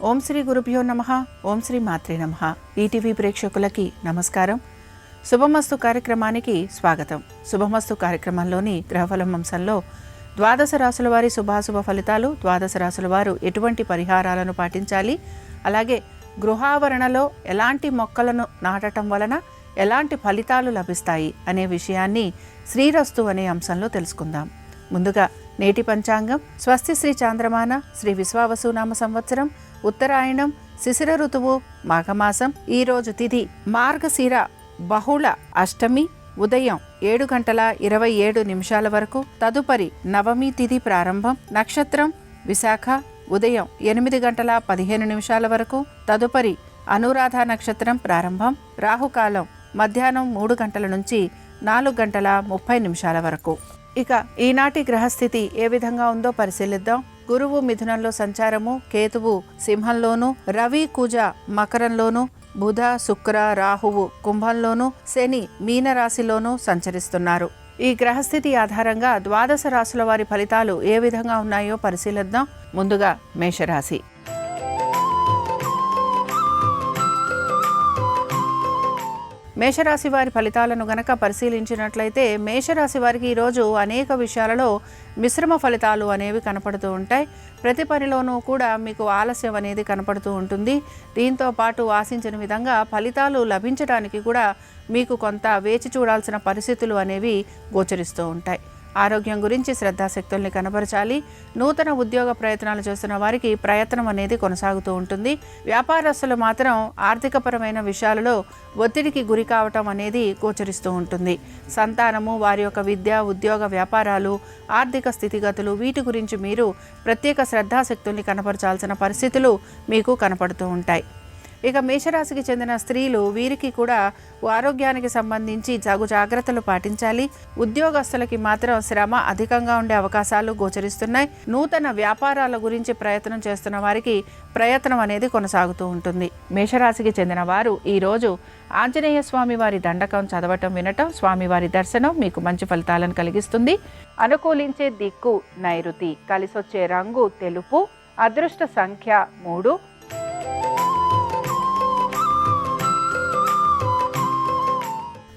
ఓం శ్రీ గురుభ్యో నమః. ఓం శ్రీ మాత్రే నమః. ఈటీవీ ప్రేక్షకులకి నమస్కారం. శుభమస్తు కార్యక్రమానికి స్వాగతం. శుభమస్తు కార్యక్రమంలోని గ్రహఫలం అంశంలో ద్వాదశ రాశుల వారి శుభాశుభ ఫలితాలు, ద్వాదశ రాశుల వారు ఎటువంటి పరిహారాలను పాటించాలి, అలాగే గృహావరణలో ఎలాంటి మొక్కలను నాటడం వలన ఎలాంటి ఫలితాలు లభిస్తాయి అనే విషయాన్ని శ్రీరస్తు అనే అంశంలో తెలుసుకుందాం. ముందుగా నేటి పంచాంగం. స్వస్తి శ్రీ చాంద్రమాన శ్రీ విశ్వావసునామ సంవత్సరం, ఉత్తరాయణం, శిశిర ఋతువు, మాఘమాసం. ఈరోజు తిథి మార్గశిర బహుళ అష్టమి, ఉదయం 7:27 వరకు. తదుపరి నవమి తిథి ప్రారంభం. నక్షత్రం విశాఖ, ఉదయం 8:15 వరకు. తదుపరి అనురాధ నక్షత్రం ప్రారంభం. రాహుకాలం మధ్యాహ్నం 3 గంటల నుంచి 4:30 వరకు. ఇక ఈనాటి గ్రహస్థితి ఏ విధంగా ఉందో పరిశీలిద్దాం. గురువు మిథునంలో సంచారము, కేతువు సింహంలోను, రవి కుజ మకరంలోను, బుధ శుక్ర రాహువు కుంభంలోను, శని మీనరాశిలోను సంచరిస్తున్నారు. ఈ గ్రహస్థితి ఆధారంగా ద్వాదశ రాశుల వారి ఫలితాలు ఏ విధంగా ఉన్నాయో పరిశీలిద్దాం. ముందుగా మేషరాశి. మేషరాశి వారి ఫలితాలను గనక పరిశీలించినట్లయితే మేషరాశి వారికి ఈరోజు అనేక విషయాలలో మిశ్రమ ఫలితాలు అనేవి కనపడుతూ ఉంటాయి. ప్రతి పనిలోనూ కూడా మీకు ఆలస్యం అనేది కనపడుతూ ఉంటుంది. దీంతో పాటు ఆశించిన విధంగా ఫలితాలు లభించడానికి కూడా మీకు కొంత వేచి చూడాల్సిన పరిస్థితులు అనేవి గోచరిస్తూ ఉంటాయి. ఆరోగ్యం గురించి శ్రద్ధాశక్తుల్ని కనబరచాలి. నూతన ఉద్యోగ ప్రయత్నాలు చేస్తున్న వారికి ప్రయత్నం అనేది కొనసాగుతూ ఉంటుంది. వ్యాపారస్తులు మాత్రం ఆర్థికపరమైన విషయాలలో ఒత్తిడికి గురి కావటం అనేది గోచరిస్తూ ఉంటుంది. సంతానము, వారి యొక్క విద్య, ఉద్యోగ, వ్యాపారాలు, ఆర్థిక స్థితిగతులు, వీటి గురించి మీరు ప్రత్యేక శ్రద్ధాశక్తుల్ని కనబరచాల్సిన పరిస్థితులు మీకు కనపడుతూ ఉంటాయి. ఇక మేషరాశికి చెందిన స్త్రీలు, వీరికి కూడా ఆరోగ్యానికి సంబంధించి తగు జాగ్రత్తలు పాటించాలి. ఉద్యోగస్తులకి మాత్రం శ్రమ అధికంగా ఉండే అవకాశాలు గోచరిస్తున్నాయి. నూతన వ్యాపారాల గురించి ప్రయత్నం చేస్తున్న వారికి ప్రయత్నం అనేది కొనసాగుతూ ఉంటుంది. మేషరాశికి చెందిన వారు ఈరోజు ఆంజనేయ స్వామి వారి దండకం చదవటం, వినటం, స్వామివారి దర్శనం మీకు మంచి ఫలితాలను కలిగిస్తుంది. అనుకూలించే దిక్కు నైరుతి, కలిసొచ్చే రంగు తెలుపు, అదృష్ట సంఖ్య 3.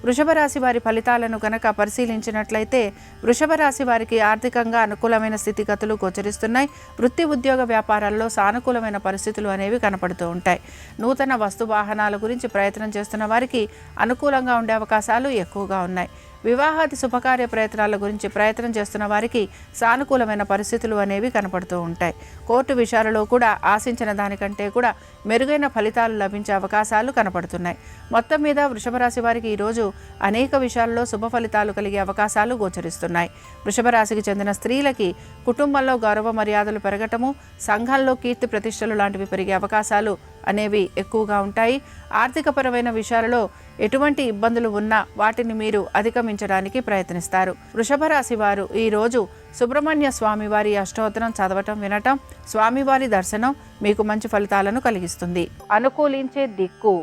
వృషభ రాశి వారి ఫలితాలను గనక పరిశీలించినట్లయితే వృషభ రాశి వారికి ఆర్థికంగా అనుకూలమైన స్థితిగతులు గోచరిస్తున్నాయి. వృత్తి, ఉద్యోగ, వ్యాపారాల్లో సానుకూలమైన పరిస్థితులు అనేవి కనపడుతూ ఉంటాయి. నూతన వస్తు వాహనాల గురించి ప్రయత్నం చేస్తున్న వారికి అనుకూలంగా ఉండే అవకాశాలు ఎక్కువగా ఉన్నాయి. వివాహాది శుభకార్య ప్రయత్నాల గురించి ప్రయత్నం చేస్తున్న వారికి సానుకూలమైన పరిస్థితులు అనేవి కనపడుతూ ఉంటాయి. కోర్టు విషయాలలో కూడా ఆశించిన దానికంటే కూడా మెరుగైన ఫలితాలు లభించే అవకాశాలు కనపడుతున్నాయి. మొత్తం మీద వృషభ రాశి వారికి ఈరోజు అనేక విషయాల్లో శుభ ఫలితాలు కలిగే అవకాశాలు గోచరిస్తున్నాయి. వృషభ రాశికి చెందిన స్త్రీలకి కుటుంబంలో గౌరవ మర్యాదలు పెరగటము, సంఘంలో కీర్తి ప్రతిష్టలు లాంటివి పెరిగే అవకాశాలు అనేవి ఎక్కువగా ఉంటాయి. ఆర్థికపరమైన విషయాలలో ఎటువంటి ఇబ్బందులు ఉన్నా వాటిని మీరు అధిగమించడానికి ప్రయత్నిస్తారు. వృషభ రాశి వారు ఈరోజు సుబ్రహ్మణ్య స్వామి వారి అష్టోత్తరం చదవటం, వినటం, స్వామివారి దర్శనం మీకు మంచి ఫలితాలను కలిగిస్తుంది. అనుకూలించే దిక్కు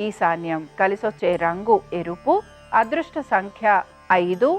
ఈశాన్యం, కలిసొచ్చే రంగు ఎరుపు, అదృష్ట సంఖ్య 5.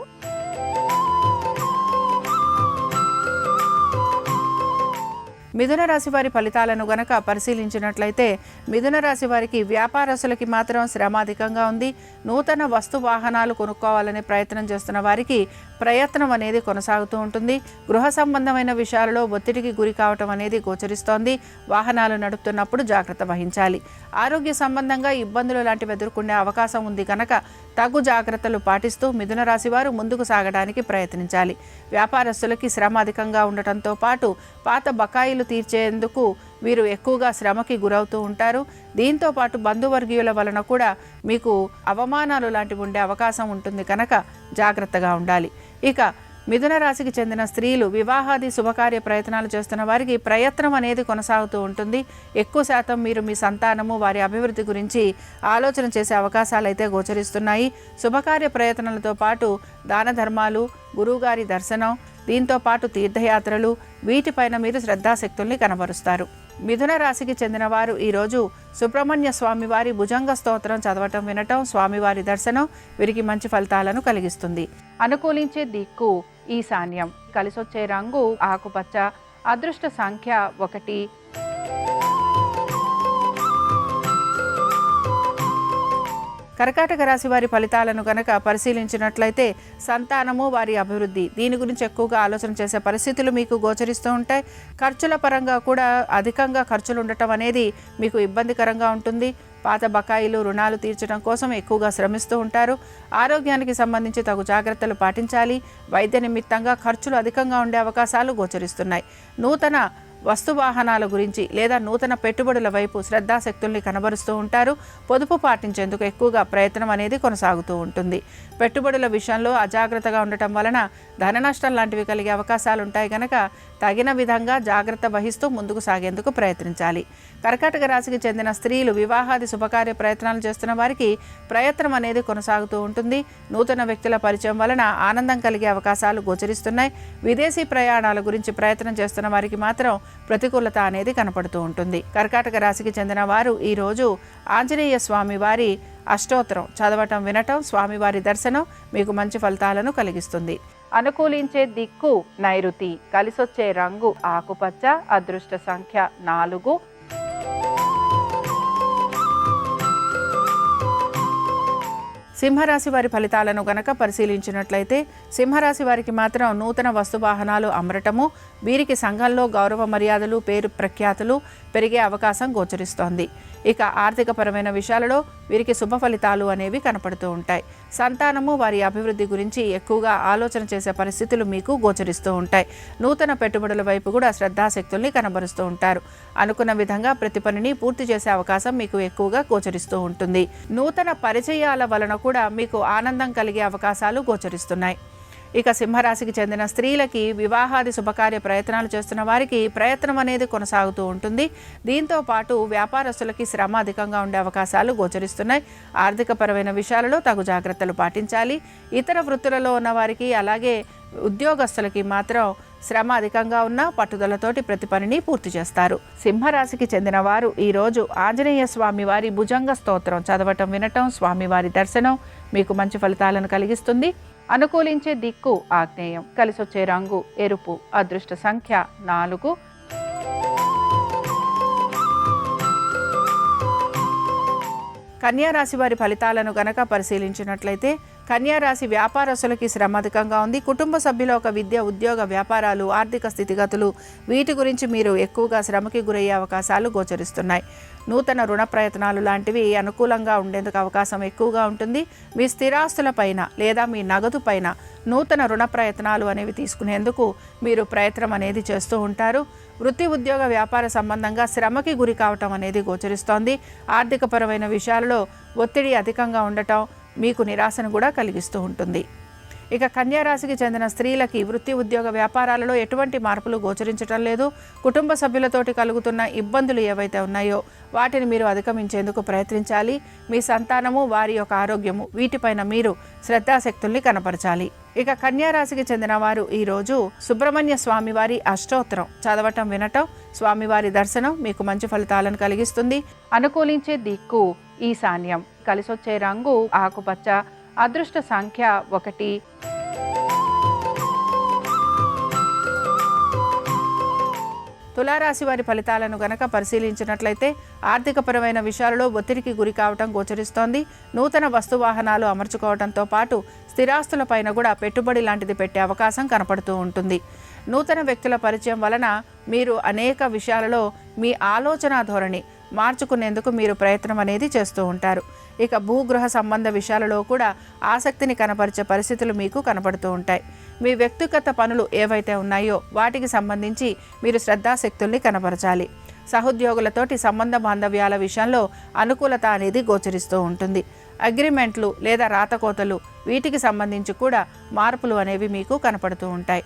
మిథున రాశి వారి ఫలితాలను గనక పరిశీలించినట్లయితే మిథున రాశి వారికి వ్యాపారస్తులకి మాత్రం శ్రమ అధికంగా ఉంది. నూతన వస్తు వాహనాలు కొనుక్కోవాలనే ప్రయత్నం చేస్తున్న వారికి ప్రయత్నం అనేది కొనసాగుతూ ఉంటుంది. గృహ సంబంధమైన విషయాలలో ఒత్తిడికి గురి కావటం అనేది గోచరిస్తోంది. వాహనాలు నడుపుతున్నప్పుడు జాగ్రత్త వహించాలి. ఆరోగ్య సంబంధంగా ఇబ్బందులు లాంటివి ఎదుర్కొనే అవకాశం ఉంది కనుక తగు జాగ్రత్తలు పాటిస్తూ మిథున రాశి వారు ముందుకు సాగడానికి ప్రయత్నించాలి. వ్యాపారస్తులకి శ్రమ అధికంగా ఉండటంతో పాటు పాత బకాయిలు తీర్చేందుకు వీరు ఎక్కువగా శ్రమకి గురవుతూ ఉంటారు. దీంతో పాటు బంధువర్గీయుల వలన కూడా మీకు అవమానాలు లాంటివి ఉండే అవకాశం ఉంటుంది కనుక జాగ్రత్తగా ఉండాలి. ఇక మిథున రాశికి చెందిన స్త్రీలు వివాహాది శుభకార్య ప్రయత్నాలు చేస్తున్న వారికి ప్రయత్నం అనేది కొనసాగుతూ ఉంటుంది. ఎక్కువ శాతం మీరు మీ సంతానము, వారి అభివృద్ధి గురించి ఆలోచన చేసే అవకాశాలు అయితే గోచరిస్తున్నాయి. శుభకార్య ప్రయత్నాలతో పాటు దాన ధర్మాలు, గురువుగారి దర్శనం, దీంతో పాటు తీర్థయాత్రలు, వీటిపైన మీరు శ్రద్ధాశక్తుల్ని కనబరుస్తారు. మిథున రాశికి చెందిన వారు ఈరోజు సుబ్రహ్మణ్య స్వామి వారి భుజంగ స్తోత్రం చదవటం, వినటం, స్వామివారి దర్శనం వీరికి మంచి ఫలితాలను కలిగిస్తుంది. అనుకూలించే దిక్కు ఈశాన్యం, కలిసొచ్చే రంగు ఆకుపచ్చ, అదృష్ట సంఖ్య 1. కర్కాటక రాశి వారి ఫలితాలను గనక పరిశీలించినట్లయితే సంతానము, వారి అభివృద్ధి, దీని గురించి ఎక్కువగా ఆలోచన చేసే పరిస్థితులు మీకు గోచరిస్తూ ఉంటాయి. ఖర్చుల పరంగా కూడా అధికంగా ఖర్చులు ఉండటం అనేది మీకు ఇబ్బందికరంగా ఉంటుంది. పాత బకాయిలు, రుణాలు తీర్చడం కోసం ఎక్కువగా శ్రమిస్తూ ఉంటారు. ఆరోగ్యానికి సంబంధించి తగు జాగ్రత్తలు పాటించాలి. వైద్య నిమిత్తంగా ఖర్చులు అధికంగా ఉండే అవకాశాలు గోచరిస్తున్నాయి. నూతన వస్తువాహనాల గురించి లేదా నూతన పెట్టుబడుల వైపు శ్రద్ధాశక్తుల్ని కనబరుస్తూ ఉంటారు. పొదుపు పాటించేందుకు ఎక్కువగా ప్రయత్నం అనేది కొనసాగుతూ ఉంటుంది. పెట్టుబడుల విషయంలో అజాగ్రత్తగా ఉండటం వలన ధన నష్టం లాంటివి కలిగే అవకాశాలు ఉంటాయి కనుక తగిన విధంగా జాగ్రత్త వహిస్తూ ముందుకు సాగేందుకు ప్రయత్నించాలి. కర్కాటక రాశికి చెందిన స్త్రీలు వివాహాది శుభకార్య ప్రయత్నాలు చేస్తున్న వారికి ప్రయత్నం అనేది కొనసాగుతూ ఉంటుంది. నూతన వ్యక్తుల పరిచయం వలన ఆనందం కలిగే అవకాశాలు గోచరిస్తున్నాయి. విదేశీ ప్రయాణాల గురించి ప్రయత్నం చేస్తున్న వారికి మాత్రం ప్రతికూలత అనేది కనపడుతూ ఉంటుంది. కర్కాటక రాశికి చెందిన వారు ఈరోజు ఆంజనేయ స్వామి వారి అష్టోత్తరం చదవటం, వినటం, స్వామివారి దర్శనం మీకు మంచి ఫలితాలను కలిగిస్తుంది. అనుకూలించే దిక్కు నైరుతి, కలిసొచ్చే రంగు ఆకుపచ్చ, అదృష్ట సంఖ్య 4. సింహరాశి వారి ఫలితాలను గనక పరిశీలించినట్లయితే సింహరాశి వారికి మాత్రం నూతన వస్తువాహనాలు అమరటము, వీరికి సంఘంలో గౌరవ మర్యాదలు, పేరు ప్రఖ్యాతులు పెరిగే అవకాశం గోచరిస్తోంది. ఇక ఆర్థికపరమైన విషయాలలో వీరికి శుభ ఫలితాలు అనేవి కనపడుతూ ఉంటాయి. సంతానము, వారి అభివృద్ధి గురించి ఎక్కువగా ఆలోచన చేసే పరిస్థితులు మీకు గోచరిస్తూ ఉంటాయి. నూతన పెట్టుబడుల వైపు కూడా శ్రద్ధాశక్తుల్ని కనబరుస్తూ ఉంటారు. అనుకున్న విధంగా ప్రతి పనిని పూర్తి చేసే అవకాశం మీకు ఎక్కువగా గోచరిస్తూ ఉంటుంది. నూతన పరిచయాల వలన కూడా మీకు ఆనందం కలిగే అవకాశాలు గోచరిస్తున్నాయి. ఇక సింహరాశికి చెందిన స్త్రీలకి వివాహాది శుభకార్య ప్రయత్నాలు చేస్తున్న వారికి ప్రయత్నం అనేది కొనసాగుతూ ఉంటుంది. దీంతో పాటు వ్యాపారస్తులకి శ్రమ అధికంగా ఉండే అవకాశాలు గోచరిస్తున్నాయి. ఆర్థికపరమైన విషయాలలో తగు జాగ్రత్తలు పాటించాలి. ఇతర వృత్తులలో ఉన్న వారికి, అలాగే ఉద్యోగస్తులకి మాత్రం శ్రమ అధికంగా ఉన్న పట్టుదలతోటి ప్రతి పనిని పూర్తి చేస్తారు. సింహరాశికి చెందిన వారు ఈరోజు ఆంజనేయ స్వామి వారి భుజంగ స్తోత్రం చదవటం, వినటం, స్వామివారి దర్శనం మీకు మంచి ఫలితాలను కలిగిస్తుంది. అనుకూలించే దిక్కు ఆగ్నేయం, కలిసొచ్చే రంగు ఎరుపు, అదృష్ట సంఖ్య 4. కన్యారాశి వారి ఫలితాలను గనక పరిశీలించినట్లయితే కన్యారాశి వ్యాపారస్తులకి శ్రమ అధికంగా ఉంది. కుటుంబ సభ్యుల ఒక విద్య, ఉద్యోగ, వ్యాపారాలు, ఆర్థిక స్థితిగతులు వీటి గురించి మీరు ఎక్కువగా శ్రమకి గురయ్యే అవకాశాలు గోచరిస్తున్నాయి. నూతన రుణ ప్రయత్నాలు లాంటివి అనుకూలంగా ఉండేందుకు అవకాశం ఎక్కువగా ఉంటుంది. మీ స్థిరాస్తుల పైన లేదా మీ నగదు పైన నూతన రుణ ప్రయత్నాలు అనేవి తీసుకునేందుకు మీరు ప్రయత్నం అనేది చేస్తూ ఉంటారు. వృత్తి, ఉద్యోగ, వ్యాపార సంబంధంగా శ్రమకి గురి కావటం అనేది గోచరిస్తోంది. ఆర్థికపరమైన విషయాలలో ఒత్తిడి అధికంగా ఉండటం మీకు నిరాశను కూడా కలిగిస్తూ ఉంటుంది. ఇక కన్యారాశికి చెందిన స్త్రీలకి వృత్తి, ఉద్యోగ, వ్యాపారాలలో ఎటువంటి మార్పులు గోచరించడం లేదు. కుటుంబ సభ్యులతోటి కలుగుతున్న ఇబ్బందులు ఏవైతే ఉన్నాయో వాటిని మీరు అధిగమించేందుకు ప్రయత్నించాలి. మీ సంతానము, వారి యొక్క ఆరోగ్యము వీటిపైన మీరు శ్రద్ధాశక్తుల్ని కనపరచాలి. ఇక కన్యారాశికి చెందిన వారు ఈరోజు సుబ్రహ్మణ్య స్వామి వారి అష్టోత్తరం చదవటం, వినటం, స్వామివారి దర్శనం మీకు మంచి ఫలితాలను కలిగిస్తుంది. అనుకూలించే దిక్కు ఈశాన్యం, కలిసొచ్చే రంగు ఆకుపచ్చ, అదృష్ట సంఖ్య 1. తులారాశి వారి ఫలితాలను గనక పరిశీలించినట్లయితే ఆర్థికపరమైన విషయాలలో ఒత్తిడికి గురి కావటం గోచరిస్తోంది. నూతన వస్తువాహనాలు అమర్చుకోవడంతో పాటు స్థిరాస్తులపైన కూడా పెట్టుబడి లాంటిది పెట్టే అవకాశం కనపడుతూ ఉంటుంది. నూతన వ్యక్తుల పరిచయం వలన మీరు అనేక విషయాలలో మీ ఆలోచన ధోరణి మార్చుకునేందుకు మీరు ప్రయత్నం అనేది చేస్తూ ఉంటారు. ఇక భూగృహ సంబంధ విషయాలలో కూడా ఆసక్తిని కనపరిచే పరిస్థితులు మీకు కనపడుతూ ఉంటాయి. మీ వ్యక్తిగత పనులు ఏవైతే ఉన్నాయో వాటికి సంబంధించి మీరు శ్రద్ధాశక్తుల్ని కనపరచాలి. సహోద్యోగులతోటి సంబంధ బాంధవ్యాల విషయంలో అనుకూలత అనేది గోచరిస్తూ ఉంటుంది. అగ్రిమెంట్లు లేదా రాతకోతలు వీటికి సంబంధించి కూడా మార్పులు అనేవి మీకు కనపడుతూ ఉంటాయి.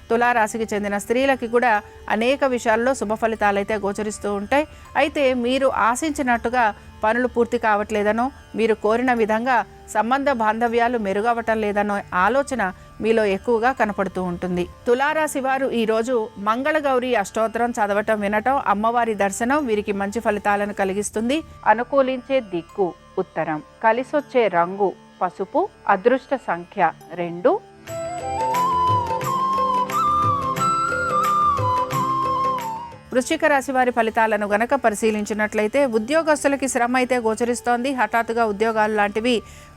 తులారాశికి చెందిన స్త్రీలకి కూడా అనేక విషయాల్లో శుభ ఫలితాలైతే గోచరిస్తూ ఉంటాయి. అయితే మీరు ఆశించినట్టుగా పనులు పూర్తి కావట్లేదనో, మీరు కోరిన విధంగా సంబంధ బాంధవ్యాలు మెరుగవటం లేదనో ఆలోచన మీలో ఎక్కువగా కనపడుతూ ఉంటుంది. తులారాశి వారు ఈరోజు మంగళగౌరి అష్టోత్తరం చదవటం, వినటం, అమ్మవారి దర్శనం వీరికి మంచి ఫలితాలను కలిగిస్తుంది. అనుకూలించే దిక్కు ఉత్తరం, కలిసొచ్చే రంగు పసుపు, అదృష్ట సంఖ్య 2. వృశ్చిక రాశి వారి ఫలితాలను గనక పరిశీలించినట్లయితే ఉద్యోగస్తులకి శ్రమ అయితే గోచరిస్తోంది. హఠాత్తుగా ఉద్యోగాలు లాంటివి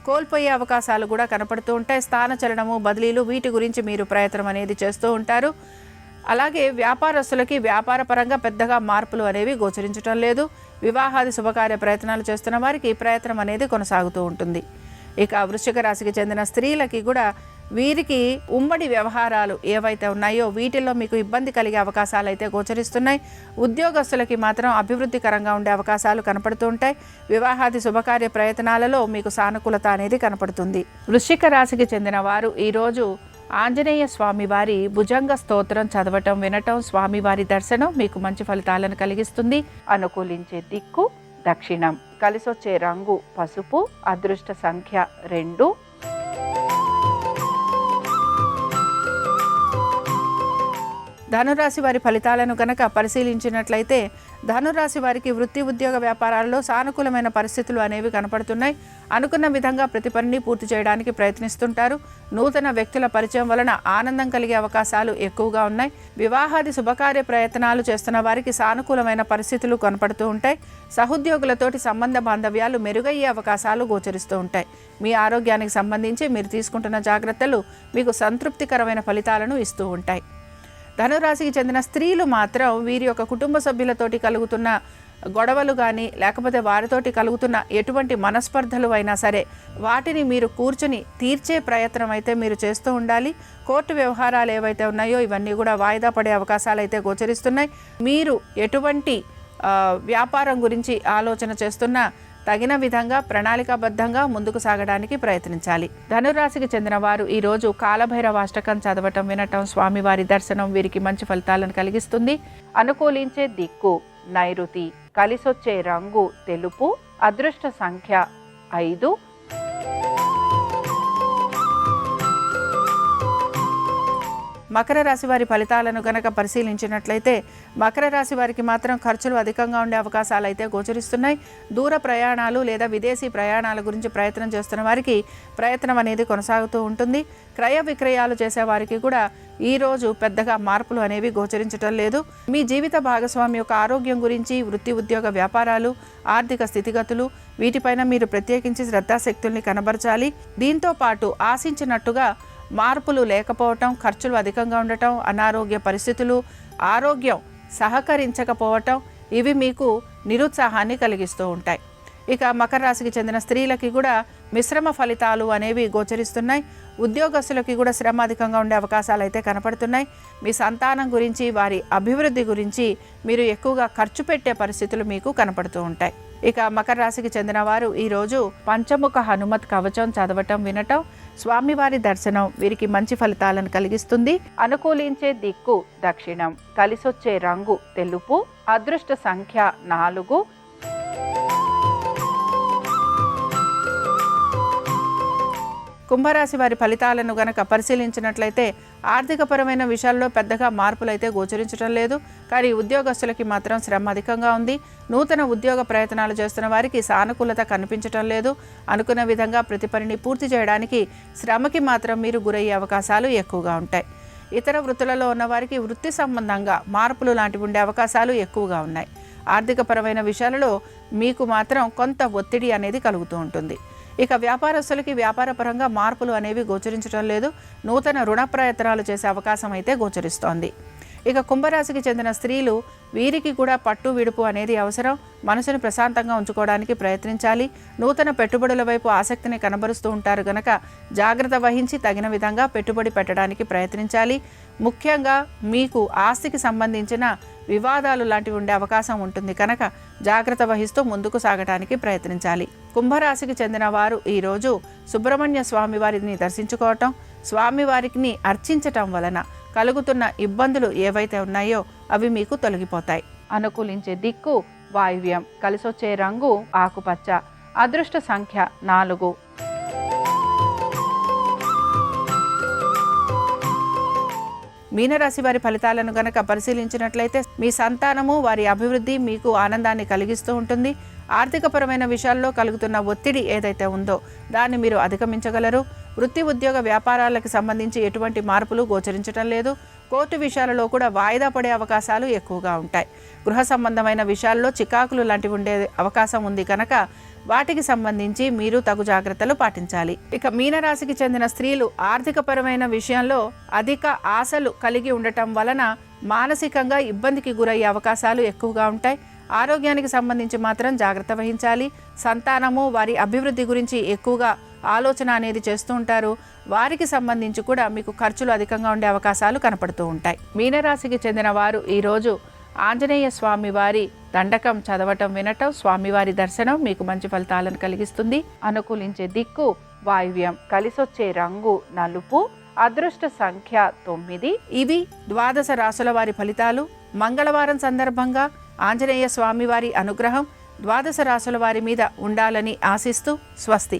కోల్పోయే అవకాశాలు కూడా కనపడుతూ ఉంటాయి. స్థానచలనము, బదిలీలు, వీటి గురించి మీరు ప్రయత్నం అనేది చేస్తూ ఉంటారు. అలాగే వ్యాపారస్తులకి వ్యాపారపరంగా పెద్దగా మార్పులు అనేవి గోచరించడం లేదు. వివాహాది శుభకార్య ప్రయత్నాలు చేస్తున్న వారికి ప్రయత్నం అనేది కొనసాగుతూ ఉంటుంది. ఇక వృశ్చిక రాశికి చెందిన స్త్రీలకి కూడా వీరికి ఉమ్మడి వ్యవహారాలు ఏవైతే ఉన్నాయో వీటిల్లో మీకు ఇబ్బంది కలిగే అవకాశాలు అయితే గోచరిస్తున్నాయి. ఉద్యోగస్తులకి మాత్రం అభివృద్ధికరంగా ఉండే అవకాశాలు కనపడుతూ ఉంటాయి. వివాహాది శుభకార్య ప్రయత్నాలలో మీకు సానుకూలత అనేది కనపడుతుంది. వృశ్చిక రాశికి చెందిన వారు ఈరోజు ఆంజనేయ స్వామివారి భుజంగ స్తోత్రం చదవటం, వినటం, స్వామివారి దర్శనం మీకు మంచి ఫలితాలను కలిగిస్తుంది. అనుకూలించే దిక్కు దక్షిణం, కలిసొచ్చే రంగు పసుపు, అదృష్ట సంఖ్య 2. ధనురాశి వారి ఫలితాలను కనుక పరిశీలించినట్లయితే ధనురాశి వారికి వృత్తి, ఉద్యోగ, వ్యాపారాల్లో సానుకూలమైన పరిస్థితులు అనేవి కనపడుతున్నాయి. అనుకున్న విధంగా ప్రతి పనిని పూర్తి చేయడానికి ప్రయత్నిస్తుంటారు. నూతన వ్యక్తుల పరిచయం వలన ఆనందం కలిగే అవకాశాలు ఎక్కువగా ఉన్నాయి. వివాహాది శుభకార్య ప్రయత్నాలు చేస్తున్న వారికి సానుకూలమైన పరిస్థితులు కనపడుతూ ఉంటాయి. సహోద్యోగులతోటి సంబంధ బాంధవ్యాలు మెరుగయ్యే అవకాశాలు గోచరిస్తూ ఉంటాయి. మీ ఆరోగ్యానికి సంబంధించి మీరు తీసుకుంటున్న జాగ్రత్తలు మీకు సంతృప్తికరమైన ఫలితాలను ఇస్తూ ఉంటాయి. ధనురాశికి చెందిన స్త్రీలు మాత్రం వీరి యొక్క కుటుంబ సభ్యులతోటి కలుగుతున్న గొడవలు కానీ లేకపోతే వారితోటి కలుగుతున్న ఎటువంటి మనస్పర్ధలు అయినా సరే వాటిని మీరు కూర్చుని తీర్చే ప్రయత్నం అయితే మీరు చేస్తూ ఉండాలి. కోర్టు వ్యవహారాలు ఏవైతే ఉన్నాయో ఇవన్నీ కూడా వాయిదా పడే అవకాశాలు అయితే గోచరిస్తున్నాయి. మీరు ఎటువంటి వ్యాపారం గురించి ఆలోచన చేస్తున్నా తగిన విధంగా ప్రణాళికాబద్ధంగా ముందుకు సాగడానికి ప్రయత్నించాలి. ధనురాశికి చెందిన వారు ఈరోజు కాలభైరవాష్టకం చదవటం, వినటం, స్వామివారి దర్శనం వీరికి మంచి ఫలితాలను కలిగిస్తుంది. అనుకూలించే దిక్కు నైరుతి, కలిసొచ్చే రంగు తెలుపు, అదృష్ట సంఖ్య 5. మకర రాశి వారి ఫలితాలను గనక పరిశీలించినట్లయితే మకర రాశి వారికి మాత్రం ఖర్చులు అధికంగా ఉండే అవకాశాలు అయితే గోచరిస్తున్నాయి. దూర ప్రయాణాలు లేదా విదేశీ ప్రయాణాల గురించి ప్రయత్నం చేస్తున్న వారికి ప్రయత్నం అనేది కొనసాగుతూ ఉంటుంది. క్రయ విక్రయాలు చేసే వారికి కూడా ఈరోజు పెద్దగా మార్పులు అనేవి గోచరించడం లేదు. మీ జీవిత భాగస్వామి యొక్క ఆరోగ్యం గురించి, వృత్తి, ఉద్యోగ, వ్యాపారాలు, ఆర్థిక స్థితిగతులు వీటిపైన మీరు ప్రత్యేకించి శ్రద్ధాశక్తుల్ని కనబరచాలి. దీంతో పాటు ఆశించినట్టుగా మార్పులు లేకపోవటం, ఖర్చులు అధికంగా ఉండటం, అనారోగ్య పరిస్థితులు, ఆరోగ్యం సహకరించకపోవటం ఇవి మీకు నిరుత్సాహాన్ని కలిగిస్తూ ఉంటాయి. ఇక మకర రాశికి చెందిన స్త్రీలకి కూడా మిశ్రమ ఫలితాలు అనేవి గోచరిస్తున్నాయి. ఉద్యోగస్తులకి కూడా శ్రమ అధికంగా ఉండే అవకాశాలు అయితే కనపడుతున్నాయి. మీ సంతానం గురించి, వారి అభివృద్ధి గురించి మీరు ఎక్కువగా ఖర్చు పెట్టే పరిస్థితులు మీకు కనపడుతూ ఉంటాయి. ఇక మకర రాశికి చెందిన వారు ఈరోజు పంచముఖ హనుమత్ కవచం చదవటం, వినటం, స్వామివారి దర్శనం వీరికి మంచి ఫలితాలను కలిగిస్తుంది. అనుకూలించే దిక్కు దక్షిణం, కలిసొచ్చే రంగు తెలుపు, అదృష్ట సంఖ్య 4. కుంభరాశి వారి ఫలితాలను గనక పరిశీలించినట్లయితే ఆర్థికపరమైన విషయాల్లో పెద్దగా మార్పులు అయితే గోచరించడం లేదు. కానీ ఉద్యోగస్తులకి మాత్రం శ్రమ అధికంగా ఉంది. నూతన ఉద్యోగ ప్రయత్నాలు చేస్తున్న వారికి సానుకూలత కనిపించడం లేదు. అనుకున్న విధంగా ప్రతి పనిని పూర్తి చేయడానికి శ్రమకి మాత్రం మీరు గురయ్యే అవకాశాలు ఎక్కువగా ఉంటాయి. ఇతర వృత్తులలో ఉన్న వారికి వృత్తి సంబంధంగా మార్పులు లాంటివి ఉండే అవకాశాలు ఎక్కువగా ఉన్నాయి. ఆర్థికపరమైన విషయాలలో మీకు మాత్రం కొంత ఒత్తిడి అనేది కలుగుతూ ఉంటుంది. ఇక వ్యాపారస్తులకి వ్యాపారపరంగా మార్పులు అనేవి గోచరించడం లేదు. నూతన రుణ ప్రయత్నాలు చేసే అవకాశం అయితే గోచరిస్తోంది. ఇక కుంభరాశికి చెందిన స్త్రీలు వీరికి కూడా పట్టు విడుపు అనేది అవసరం. మనసును ప్రశాంతంగా ఉంచుకోవడానికి ప్రయత్నించాలి. నూతన పెట్టుబడుల వైపు ఆసక్తిని కనబరుస్తూ ఉంటారు కనుక జాగ్రత్త వహించి తగిన విధంగా పెట్టుబడి పెట్టడానికి ప్రయత్నించాలి. ముఖ్యంగా మీకు ఆస్తికి సంబంధించిన వివాదాలు లాంటివి ఉండే అవకాశం ఉంటుంది కనుక జాగ్రత్త వహిస్తూ ముందుకు సాగడానికి ప్రయత్నించాలి. కుంభరాశికి చెందిన వారు ఈరోజు సుబ్రహ్మణ్య స్వామి వారిని దర్శించుకోవటం, స్వామివారికి అర్చించటం వలన కలుగుతున్న ఇబ్బందులు ఏవైతే ఉన్నాయో అవి మీకు తొలగిపోతాయి. అనుకూలించే దిక్కు వాయువ్యం, కలిసొచ్చే రంగు ఆకుపచ్చ, అదృష్ట సంఖ్య 4. మీనరాశి వారి ఫలితాలను గనక పరిశీలించినట్లయితే మీ సంతానము, వారి అభివృద్ధి మీకు ఆనందాన్ని కలిగిస్తూ ఉంటుంది. ఆర్థికపరమైన విషయాల్లో కలుగుతున్న ఒత్తిడి ఏదైతే ఉందో దాన్ని మీరు అధిగమించగలరు. వృత్తి ఉద్యోగ వ్యాపారాలకు సంబంధించి ఎటువంటి మార్పులు గోచరించడం లేదు. కోర్టు విషయాలలో కూడా వాయిదా పడే అవకాశాలు ఎక్కువగా ఉంటాయి. గృహ సంబంధమైన విషయాల్లో చికాకులు లాంటివి ఉండే అవకాశం ఉంది కనుక వాటికి సంబంధించి మీరు తగు జాగ్రత్తలు పాటించాలి. ఇక మీనరాశికి చెందిన స్త్రీలు ఆర్థికపరమైన విషయంలో అధిక ఆశలు కలిగి ఉండటం వలన మానసికంగా ఇబ్బందికి గురయ్యే అవకాశాలు ఎక్కువగా ఉంటాయి. ఆరోగ్యానికి సంబంధించి మాత్రం జాగ్రత్త వహించాలి. సంతానము వారి అభివృద్ధి గురించి ఎక్కువగా ఆలోచన అనేది చేస్తూ ఉంటారు. వారికి సంబంధించి కూడా మీకు ఖర్చులు అధికంగా ఉండే అవకాశాలు కనపడుతూ ఉంటాయి. మీనరాశికి చెందిన వారు ఈరోజు ఆంజనేయ స్వామి వారి దండకం చదవటం, వినటం, స్వామివారి దర్శనం మీకు మంచి ఫలితాలను కలిగిస్తుంది. అనుకూలించే దిక్కు వాయువ్యం, కలిసొచ్చే రంగు నలుపు, అదృష్ట సంఖ్య 9. ఇవి ద్వాదశ రాశుల వారి ఫలితాలు. మంగళవారం సందర్భంగా ఆంజనేయ స్వామివారి అనుగ్రహం ద్వాదశ రాశుల వారి మీద ఉండాలని ఆశిస్తూ స్వస్తి.